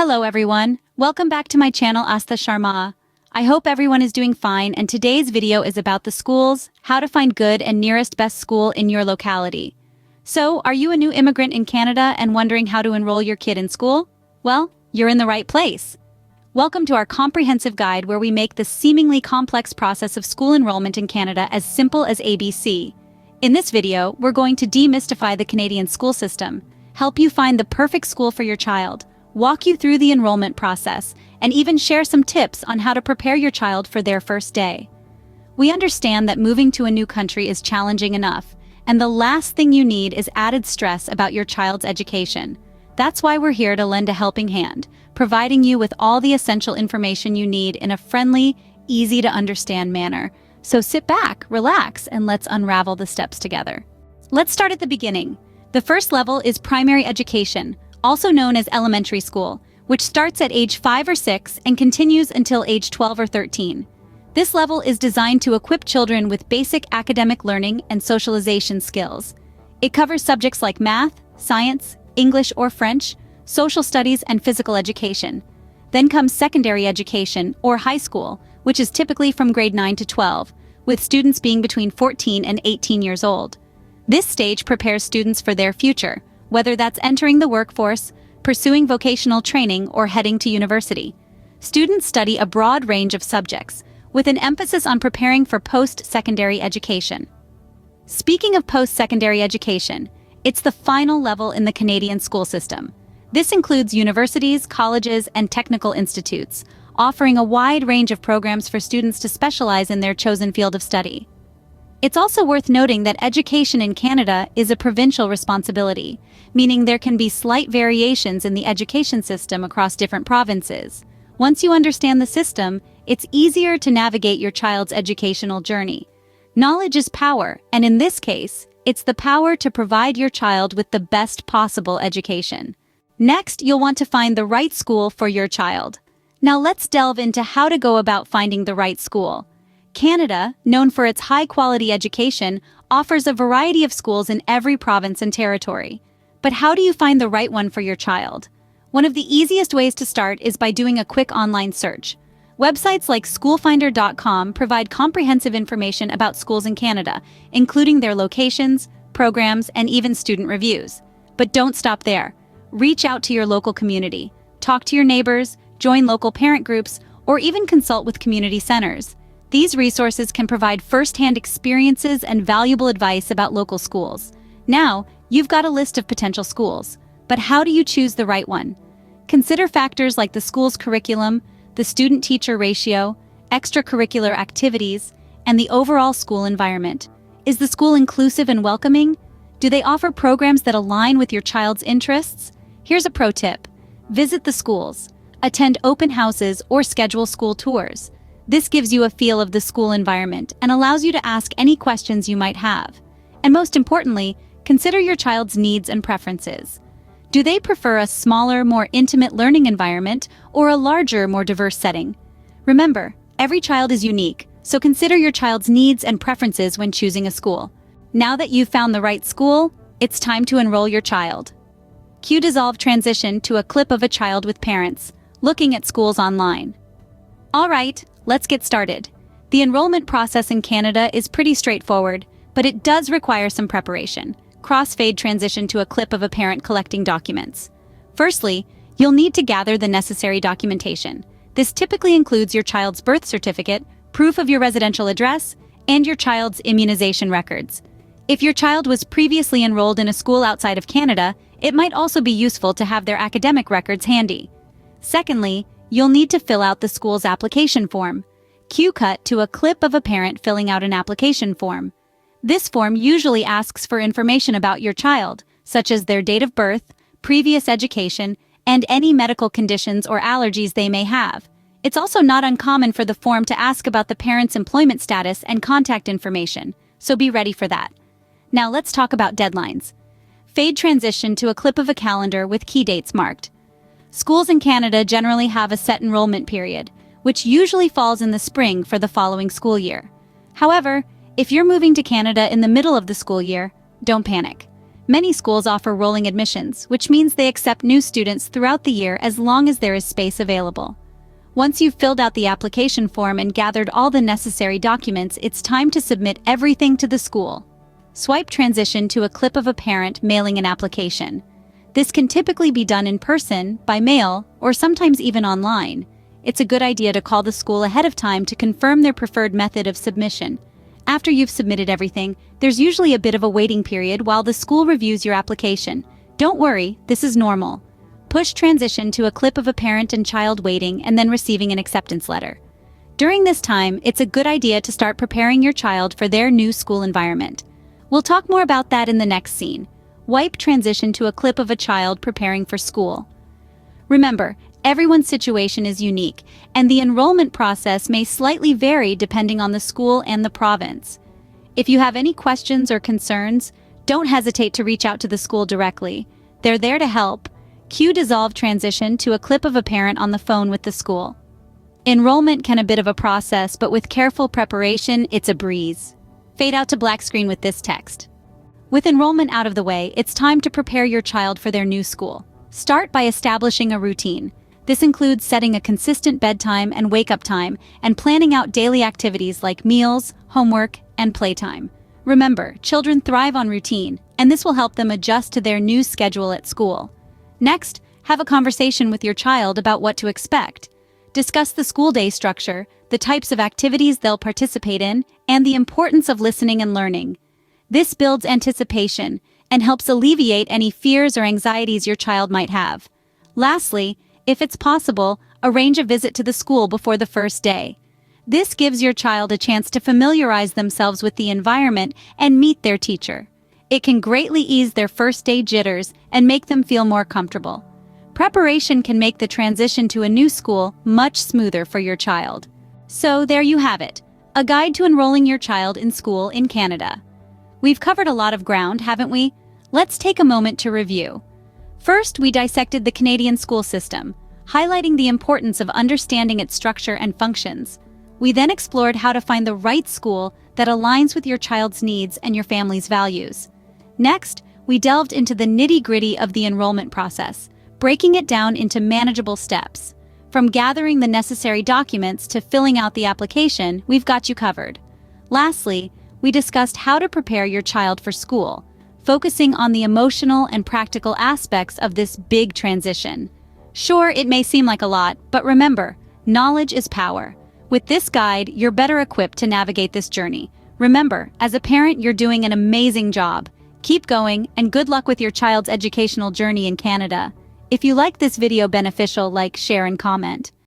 Hello everyone, welcome back to my channel Aastha SHARMAA. I hope everyone is doing fine, and today's video is about the schools, how to find good and nearest best school in your locality. So, are you a new immigrant in Canada and wondering how to enroll your kid in school? Well, you're in the right place. Welcome to our comprehensive guide where we make the seemingly complex process of school enrollment in Canada as simple as ABC. In this video, we're going to demystify the Canadian school system, help you find the perfect school for your child, walk you through the enrollment process, and even share some tips on how to prepare your child for their first day. We understand that moving to a new country is challenging enough, and the last thing you need is added stress about your child's education. That's why we're here to lend a helping hand, providing you with all the essential information you need in a friendly, easy-to-understand manner. So sit back, relax, and let's unravel the steps together. Let's start at the beginning. The first level is primary education, also known as elementary school, which starts at age 5 or 6 and continues until age 12 or 13. This level is designed to equip children with basic academic learning and socialization skills. It covers subjects like math, science, English or French, social studies, and physical education. Then comes secondary education, or high school, which is typically from grade 9 to 12, with students being between 14 and 18 years old. This stage prepares students for their future, whether that's entering the workforce, pursuing vocational training, or heading to university. Students study a broad range of subjects, with an emphasis on preparing for post-secondary education. Speaking of post-secondary education, it's the final level in the Canadian school system. This includes universities, colleges, and technical institutes, offering a wide range of programs for students to specialize in their chosen field of study. It's also worth noting that education in Canada is a provincial responsibility, meaning there can be slight variations in the education system across different provinces. Once you understand the system, it's easier to navigate your child's educational journey. Knowledge is power, and in this case, it's the power to provide your child with the best possible education. Next, you'll want to find the right school for your child. Now let's delve into how to go about finding the right school. Canada, known for its high-quality education, offers a variety of schools in every province and territory. But how do you find the right one for your child? One of the easiest ways to start is by doing a quick online search. Websites like schoolfinder.com provide comprehensive information about schools in Canada, including their locations, programs, and even student reviews. But don't stop there. Reach out to your local community, talk to your neighbors, join local parent groups, or even consult with community centers. These resources can provide first-hand experiences and valuable advice about local schools. Now, you've got a list of potential schools, but how do you choose the right one? Consider factors like the school's curriculum, the student-teacher ratio, extracurricular activities, and the overall school environment. Is the school inclusive and welcoming? Do they offer programs that align with your child's interests? Here's a pro tip. Visit the schools. Attend open houses or schedule school tours. This gives you a feel of the school environment and allows you to ask any questions you might have. And most importantly, consider your child's needs and preferences. Do they prefer a smaller, more intimate learning environment or a larger, more diverse setting? Remember, every child is unique, so consider your child's needs and preferences when choosing a school. Now that you've found the right school, it's time to enroll your child. Cue Dissolve transition to a clip of a child with parents, looking at schools online. All right, let's get started. The enrollment process in Canada is pretty straightforward, but it does require some preparation. Crossfade transition to a clip of a parent collecting documents. Firstly, you'll need to gather the necessary documentation. This typically includes your child's birth certificate, proof of your residential address, and your child's immunization records. If your child was previously enrolled in a school outside of Canada, it might also be useful to have their academic records handy. Secondly, you'll need to fill out the school's application form. Cue cut to a clip of a parent filling out an application form. This form usually asks for information about your child, such as their date of birth, previous education, and any medical conditions or allergies they may have. It's also not uncommon for the form to ask about the parent's employment status and contact information, so be ready for that. Now let's talk about deadlines. Fade transition to a clip of a calendar with key dates marked. Schools in Canada generally have a set enrollment period, which usually falls in the spring for the following school year. However, if you're moving to Canada in the middle of the school year, don't panic. Many schools offer rolling admissions, which means they accept new students throughout the year as long as there is space available. Once you've filled out the application form and gathered all the necessary documents, it's time to submit everything to the school. Swipe transition to a clip of a parent mailing an application. This can typically be done in person, by mail, or sometimes even online. It's a good idea to call the school ahead of time to confirm their preferred method of submission. After you've submitted everything, there's usually a bit of a waiting period while the school reviews your application. Don't worry, this is normal. Push transition to a clip of a parent and child waiting and then receiving an acceptance letter. During this time, it's a good idea to start preparing your child for their new school environment. We'll talk more about that in the next scene. Wipe transition to a clip of a child preparing for school. Remember, everyone's situation is unique, and the enrollment process may slightly vary depending on the school and the province. If you have any questions or concerns, don't hesitate to reach out to the school directly. They're there to help. Cue dissolve transition to a clip of a parent on the phone with the school. Enrollment can be a bit of a process, but with careful preparation, it's a breeze. Fade out to black screen with this text. With enrollment out of the way, it's time to prepare your child for their new school. Start by establishing a routine. This includes setting a consistent bedtime and wake-up time and planning out daily activities like meals, homework, and playtime. Remember, children thrive on routine, and this will help them adjust to their new schedule at school. Next, have a conversation with your child about what to expect. Discuss the school day structure, the types of activities they'll participate in, and the importance of listening and learning. This builds anticipation and helps alleviate any fears or anxieties your child might have. Lastly, if it's possible, arrange a visit to the school before the first day. This gives your child a chance to familiarize themselves with the environment and meet their teacher. It can greatly ease their first day jitters and make them feel more comfortable. Preparation can make the transition to a new school much smoother for your child. So there you have it, a guide to enrolling your child in school in Canada. We've covered a lot of ground, haven't we? Let's take a moment to review. First, we dissected the Canadian school system, highlighting the importance of understanding its structure and functions. We then explored how to find the right school that aligns with your child's needs and your family's values. Next, we delved into the nitty-gritty of the enrollment process, breaking it down into manageable steps. From gathering the necessary documents to filling out the application, we've got you covered. Lastly, we discussed how to prepare your child for school, focusing on the emotional and practical aspects of this big transition. Sure, it may seem like a lot, but remember, knowledge is power. With this guide, you're better equipped to navigate this journey. Remember, as a parent, you're doing an amazing job. Keep going, and good luck with your child's educational journey in Canada. If you like this video beneficial, like, share, and comment.